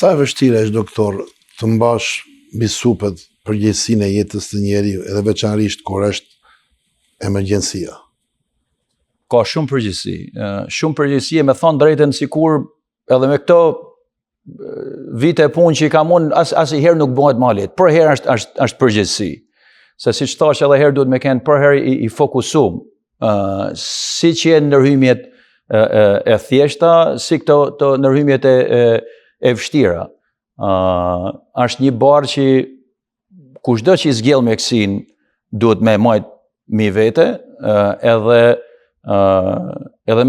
Sa e vështire është, doktor, të mbash mbi supet përgjegjësinë e jetës të njeriu, edhe veçanërisht kur është emergjencia? Ka shumë përgjegjësi. Shumë përgjegjësi, me thënë drejtën, sikur edhe me këto vite punë që i kam unë, asnjëherë nuk bëhet më lehtë. Për herë është përgjegjësi. Se siç thash edhe herë, duhet me kenë për herë i fokusuar. Si që janë ndërhymjet e thjeshta, si këto ndërhymjet e vështira. Është një barë që kushdo që i zgjell mjekësinë duhet me majt mi vete, edhe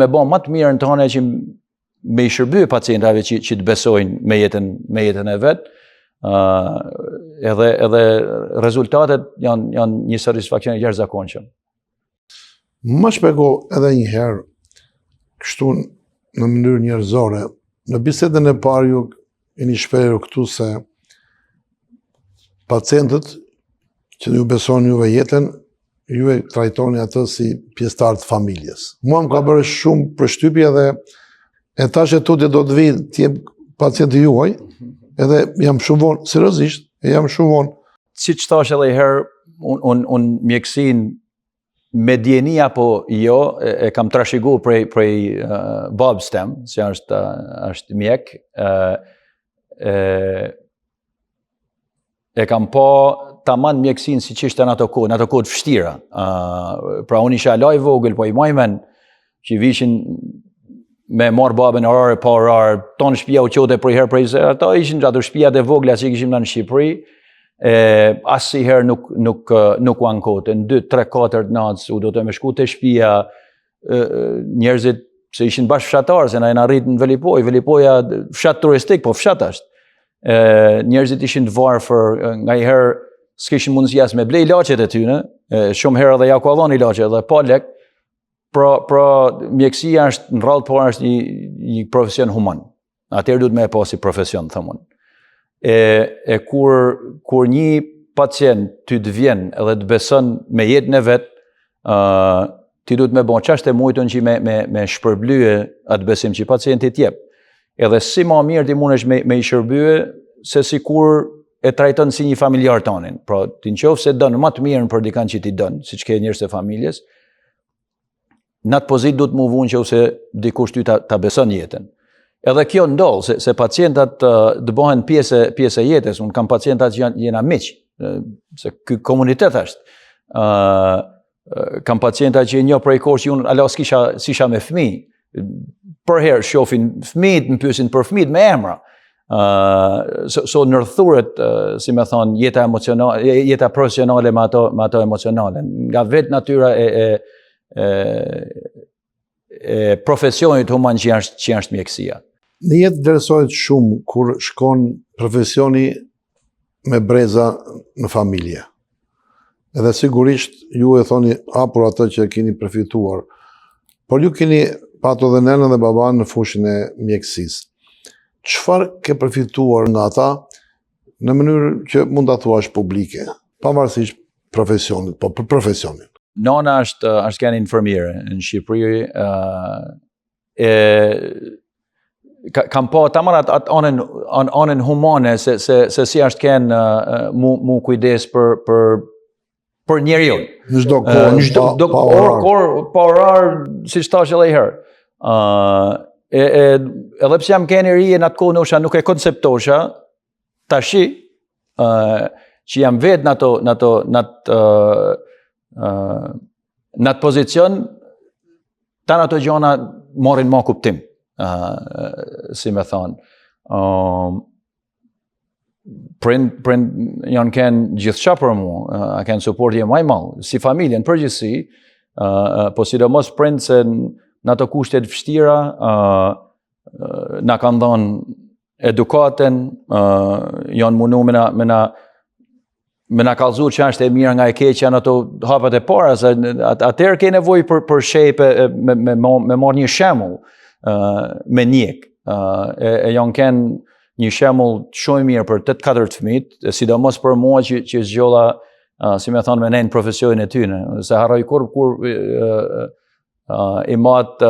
me bën më të mirën tonë që me i shërby pacientave që të besojnë me jetën e vet. Edhe rezultatet janë një satisfaksion e jashtëzakonshëm. Më shpjego edhe një herë, kështu në mënyrë njerëzore, në bisedën e parë ju keni shprehur këtu se pacientët që ju besojnë juve jetën, ju e trajtoni atë si pjesëtar të familjes. Mua më ka bërë shumë përshtypje dhe e tash e tutje do të vi të jem pacienti juaj, edhe jam shumë vonë, seriozisht, jam shumë vonë. Siç thash edhe herë, unë mjekësinë me djeni apo jo, e kam trashëguar prej babës tem, që është mjek, e kam pa tamam mjekësinë si që ishte në ato kohë të vështira. Pra unë isha laj vogël, po i majmen që vishin me marë babën orare pa orare, tonë shtëpia u qote për herë prej se, ato ishin ato shtëpiat e vogla që kishim në Shqipëri, asnjëherë nuk u ankote, në 2, 3, 4 natës u do të me shku të shtëpia, njerëzit se ishin bashkë fshatarë, se na jena rritë në Velipoj, Velipoja fshat turistik, po fshat është. Njerëzit ishin të varfër, nga i herë s'kishin mundësi as me ble ilaçet e tyne, shumë herë edhe ja ku dhon ilaçet edhe pa lek, pra mjekësia është në radhë parë është një profesion human. Atëherë duhet me e pasi profesion, thëmon. Kur një pacient ty të vjen edhe të beson me jetën e vet, ti duhet me bon çështë e mujtën që me shpërblye atë besim që pacienti t'jep. Edhe si ma mirë ti mundesh me i shërbye, se sikur e trajton si një familjar tonin. Pra, ti nëse don më të mirën për dikant që ti don, siç ke njerëz të familjes, në atë pozitë duhet më vunë që ose dikush ty ta beson jetën. Edhe kjo ndodh, se pacientat të bëhen pjesë e jetës. Unë kam pacientat që jena miq, se ky komunitet është. Kam pacientat që një prej kohësh që unë ala s'kisha me fëmijë. Për herë shohin fëmijët, më pyesin për fëmijët me emra. So ndërthuret, si me thonë, jeta profesionale me ato emocionale. Nga vetë natyra e profesionit human që është mjekësia. Në jetë vlerësohet shumë kur shkon profesioni me breza në familje. Edhe sigurisht ju e thoni hapur atë që keni përfituar, por ju keni patur dhe nënën dhe baban në fushën e mjekësisë. Çfarë ke përfituar nga ata në mënyrë që mund ta thuash publike, pavarësisht profesionit, po për profesionin? Nona është kënë infermiere në Shqipëri. Kam pa tamam atë anën humane se si është kënë mu kujdes për njeriu. Në çdo kohë, pa orar, siç thash edhe herë. Edhe pse jam kënë i ri në atë kohë nosha nuk e konceptosha, tashi që jam vetë në atë pozicion, tanë ato gjona morin ma kuptim, si me thonë. Prind janë kënë gjithçka për mua, a kënë supportje maj malë, si familjen përgjithësi, po sidomos prind se në ato kushtet vështira, na kanë dhënë edukaten, janë mundu me na kallëzu që është e mirë nga e keqja në ato hapet e para, se atëherë ke nevojë për shepe, me marrë një shembull me njek. E janë kënë një shembull shumë mirë për 8-4 fëmijët, sidomos për mua që zgjolla, si me thonë, me nejnë profesionin e tyne. Se harroj kur i mat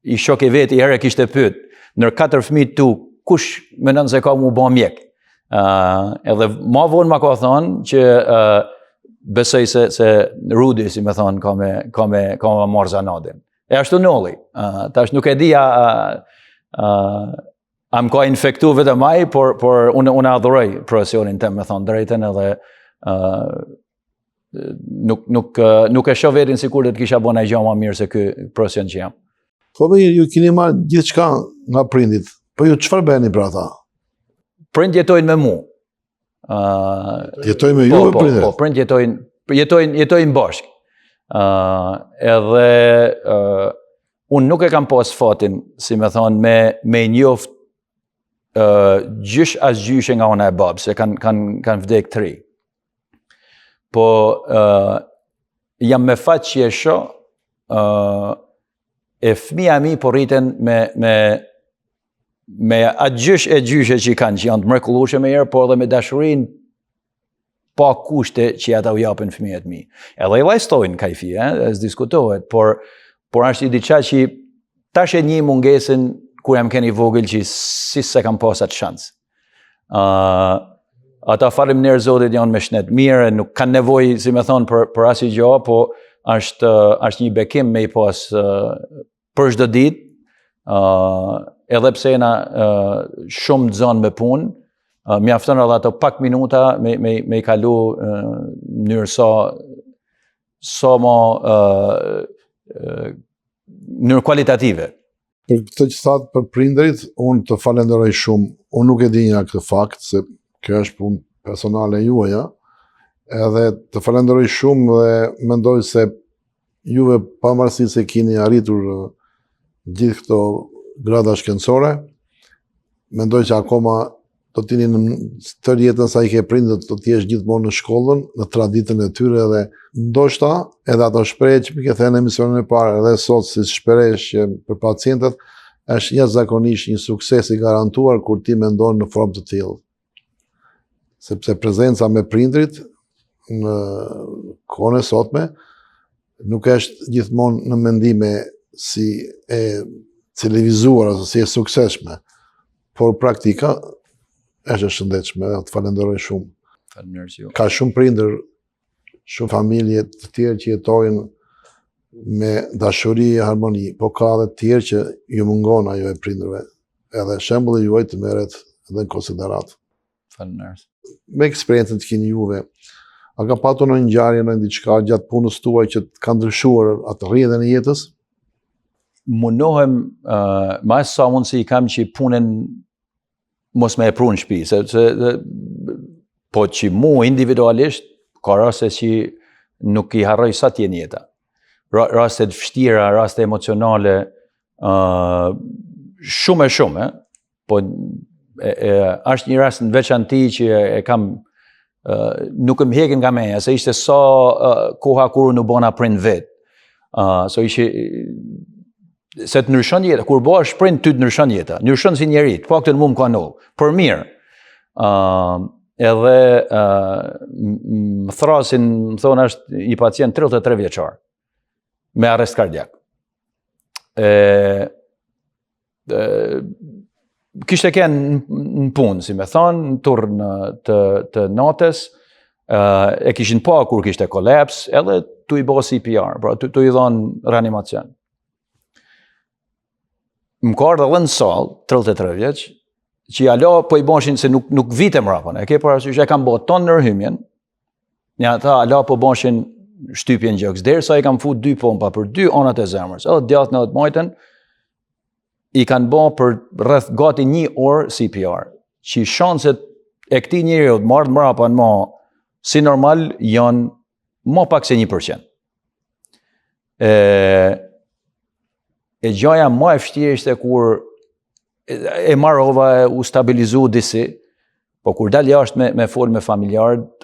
i shok i vet i herë kishte pyet, ndër 4 fëmijë tu, kush mendon se ka mu bë mjek. Edhe ma vonë ma ka thonë që besoj se Rudi, si me thonë, ka me marrë zanadin. E ashtu nolli. Tash nuk e di am ka infektu vetëm ai, por unë adhuroj profesionin tem, me thonë drejten, edhe nuk e shoh vetin sikur të kisha bënë gjë më mirë se ky profesion që jam. Po ju keni marrë gjithçka nga prindit. Po ju çfarë bëni për ata? Prind jetojnë me mu. Jetojnë me ju e prindet? Po, prind jetojnë bashkë. Edhe unë nuk e kam pas fatin, si me thonë, me njoft gjysh as gjyshe nga ona e babë, se kanë vdek 3. Po jam me fat që e shoh e fëmija mi po rriten me atë gjyshe që kanë, që janë të mrekullueshme me herë, po edhe me dashurinë pa kushte që ata u japin fëmijët mi. Edhe i lajstojnë kajfi, s'diskutohet, por është i diçka që tash e një mungesën kur jam keni vogël që si se kam pas atë shans. Ata faleminderit Zotit janë me shnet mirë, nuk kanë nevojë, si me thonë, për asnjë gjë, po është një bekim me i pas për çdo ditë, edhe pse jena shumë zonë me punë, mjafton edhe ato pak minuta me i kalu në mënyrë sa më mënyrë kualitative. Për këtë që thatë për prindërit, unë të falenderoj shumë. Unë nuk e di nga këtë fakt, se kjo është punë personale juaja, edhe të falenderoj shumë dhe mendoj se juve pavarësisht se keni arritur gjithë këto grada shkencore, mendoj që akoma do t'jeni në tërë jetën sa i ke prindët, do t'jesh gjithmonë në shkollën, në traditën e tyre, dhe ndoshta edhe ato shprehje që ke thënë në emisionin e parë, edhe sot si shprehje që për pacientët është jashtëzakonisht një sukses i garantuar kur ti mendon në formë të tillë. Sepse prezenca me prindrit në kohën e sotme nuk është gjithmonë në mendime si e televizuar ose si e suksesshme, por praktika është e shëndetshme, dhe të falenderoj shumë. Faleminderit ju. Ka shumë prindër, shumë familje të tjerë që jetojnë me dashuri e harmoni, po ka edhe të tjerë që ju mungon ajo e prindërve. Edhe shembulli juaj të merret edhe në konsiderat. Faleminderit. Me eksperiencën që keni juve, a ka patur në ngjarje në diçka gjatë punës tuaj që ka ndryshuar atë rrjedhën e jetës? Mundohem ma sa mundsi kam që punën mos me e pru në shtëpi, po që mu individualisht ka raste që nuk i harroj sa t'jen jeta. Raste të vështira, raste emocionale, shumë, po është një rast në veçanti që e kam, nuk më hekin nga meja, se ishte sa koha kur unë bona prind vet. So ishte se të ndryshon jeta, kur bëhesh prind ty të ndryshon jeta, ndryshon si njeri, të paktën mua më ka ndodhur, për mirë. Edhe më thrasin, më thonë është i pacient 33 vjeçar, me arrest kardiak. Kishte kënë në punë, si me thonë, në turn të natës, e kishin pa kur kishte kolaps, edhe tu i bëhe CPR, pra tu i dhonë reanimacion. Më ka ardhur edhe në sallë, 33 vjeç, që ja la po i bëshin se nuk vite mrapën. E ke parasysh e kam bërë tonë nërhymjen, një ata la po bëshin shtypjen gjoks, derisa i kam fut 2 pompa për 2 anët e zemrës. Edhe djathtë në atë majtën, i kanë bërë për rreth gati 1 orë CPR, që shanset e këtij njeriu të marrë mrapa në si normal janë më pak se 1%. E gjaja më e vështirë ishte kur e marrova, u stabilizu disi, po kur dal jashtë me fol me familjarët,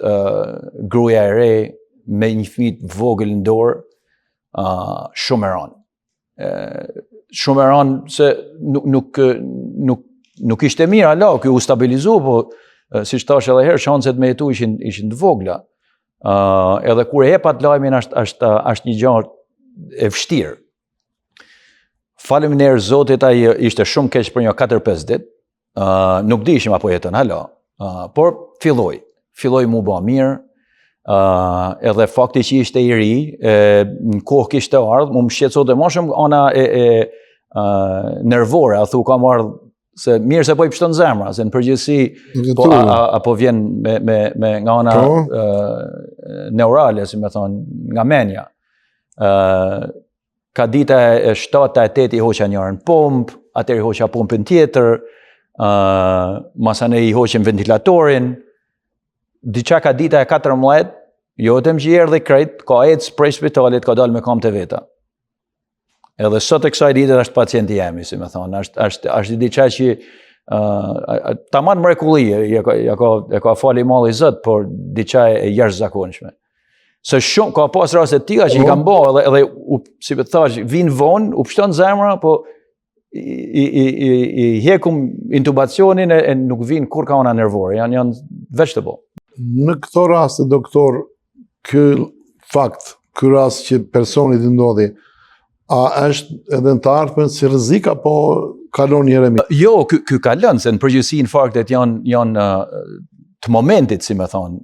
gruaja e re, me një fëmijë vogël në dorë, shumë e ranë. Shumë e ranë se nuk ishte mirë, ala, kjo u stabilizu, po si thash edhe herë, shanset me jetu ishin të vogla. Edhe kur e hepat lajmin është një gjë e vështirë. Faleminderit Zotit, ai ishte shumë keq për një 4-5 ditë. nuk dishim apo jeton hala, por filloi mu ba mirë, edhe fakti që ishte i ri, në kohë kishte ardhë, mu më shqetësot e ma shumë ana nervore, a thu kam ardhë, se mirë se po i pështon zemra, se në përgjithësi, po apo vjen me nga ana neurale, si me thonë, nga menja. Ka dita e 7 e 8 i hoqa njërën pomp, atër i hoqa pompin tjetër, masane i hoqim ventilatorin, diqa ka dita e 14, jo të më gjjerë dhe krejt, ka ecë prej spitalit, ka dalë me kam të veta. Edhe sot e kësaj ditet është pacienti jemi, si me thonë, është diqa që tamam mrekullie, e ka fali malli Zot, por diqa e jashtëzakonshme. Se shumë, ka pas raste tilla që i kam bërë edhe si të thash, vinë vonë, u pështon zemra, po i hekum intubacionin e nuk vinë kur ka ona nervore, janë veç të bo. Në këto raste, doktor, ky fakt, ky rast që personit i ndodhi, a është edhe në të ardhmen si rrezik apo kalon një remi? Jo, ky kalon, se në përgjithësi infarktet janë të momentit, si me thonë.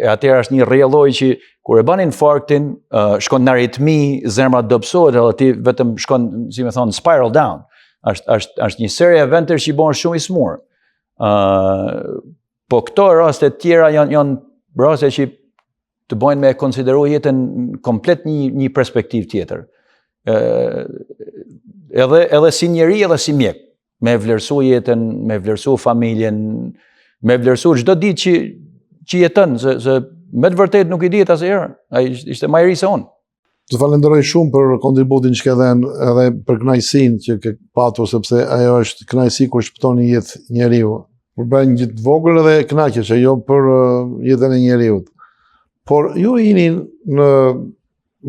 E atëherë është një rrjelloj që kur e ban infarktin, shkon në aritmi, zemra dobësohet, edhe ti vetëm shkon, si me thonë, spiral down. Është një seri eventër që i bën shumë i smur. Po këto raste tjera janë raste që të bojnë me konsideru jetën komplet një perspektiv tjetër. Edhe si njeri edhe si mjek, me vlerësu jetën, me vlerësu familjen, me vlerësu çdo ditë që jetën, se me të vërtet nuk i dihet asnjëherë, ai ishte më i ri se unë. Të falenderoj shumë për kontributin që ke dhënë edhe për kënaqësinë që ke patur, sepse ajo është kënaqësi kur shpëton një jetë njeriu. Për bën një gjë të vogël edhe kënaqesh, jo për jetën e njeriu. Por ju jeni në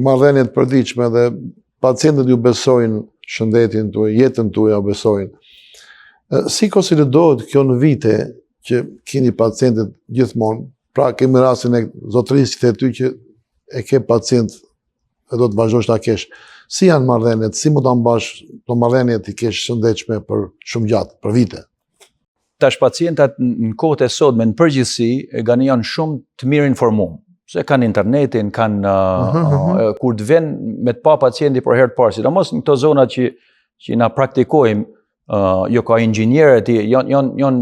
marrëdhënie të përditshme dhe pacientët ju besojnë shëndetin tuaj, jetën tuaj ja besojnë. Si konsiderohet kjo në vite që keni pacientët gjithmonë, pra kemi rastin e zotërisë që ty që e ke pacient e do të vazhdosh ta kesh. Si janë marrëdhëniet, si mund ta mbash të marrëdhëniet i kesh shëndetshme për shumë gjatë, për vite? Tash pacientat në kohët e sotme në përgjithësi janë shumë të mirë informuar. Se kanë internetin, kanë kur të vjen me të pa pacienti për herë të parë, sidomos në këto zona që na praktikojmë, jo ka inxhinierët, janë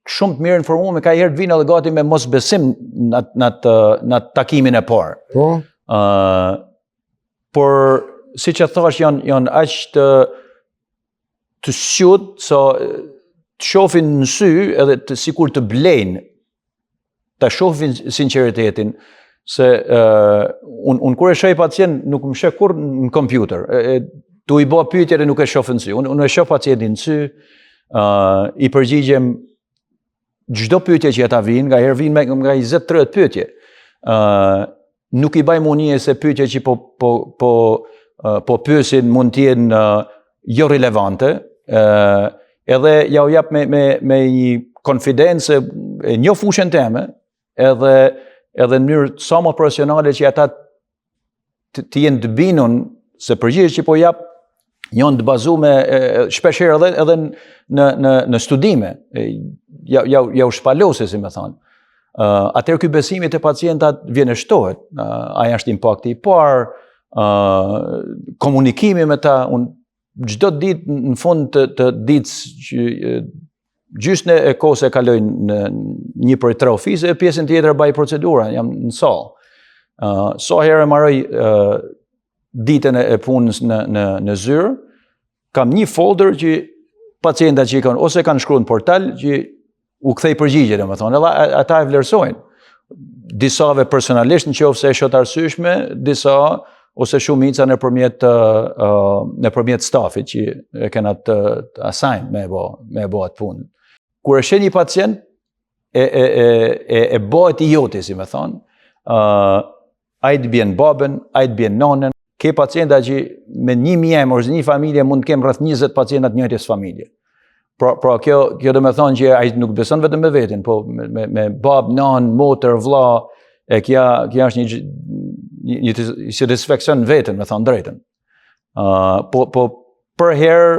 shumë të mirë informuar, ka herë të vinë edhe gati me mos besim në takimin e parë. Por siç e thash janë aq të sjut, so të shohin në sy edhe sikur të blejnë, ta shohin sinqeritetin. Se unë kur e shoj pacient nuk më sheh kur në kompjuter, tu i bë pyetje dhe nuk e shoh në sy. Unë e shoh pacientin në sy, i përgjigjem çdo pyetje që ata vinë, nga herë vinë nga 20-30 pyetje. Nuk i baj munie se pyetje që po pyesin mund të jenë jo relevante, edhe ja u jap me një konfidencë e njoh fushën teme, edhe në mënyrë sa më profesionale që ata të jenë të binun se përgjigjet që po jap janë të bazuar shpeshherë edhe në studime, ja u shpalose, si me thonë. Atëherë ky besimi te pacientat vjen e shtohet. Ai është impakti i parë, komunikimi me ta, unë çdo ditë në fund të ditës që gjysmë e kohës e kaloj në një prej 3 ofise, e pjesën tjetër baj procedura, jam në sallë. Sa herë marroj ditën e punës në zyrë, kam një folder që pacientat që kanë ose kanë shkruar në portal që u kthej përgjigje, domethënë, edhe ata e vlerësojnë. Disave personalisht nëse e shoh të arsyeshme, disa ose shumica nëpërmjet stafit që e kanë atë assign me bë atë punë. Kur e sheh një pacient e bëhet i joti, si me thonë, ai të bjen babën, ai të bjen nonën, ke pacienta që me një mjem ose një familje mund të kem rreth 20 pacienta të njëjtës familje. Pra kjo do me thonë që ai nuk beson vetëm me veten, po me babë, nonë, motër, vlla, kjo është një satisfaksion vetën, me thonë drejtën. Po për herë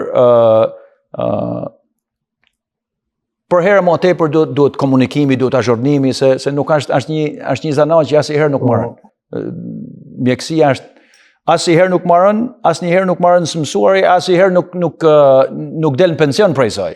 për herë më tepër duhet komunikimi, duhet azhurnimi, se nuk është një zanat që asnjëherë nuk marrën. Mjekësia është asnjëherë nuk marrën, asnjëherë nuk marrën së mësuari, asnjëherë nuk del në pension prej saj.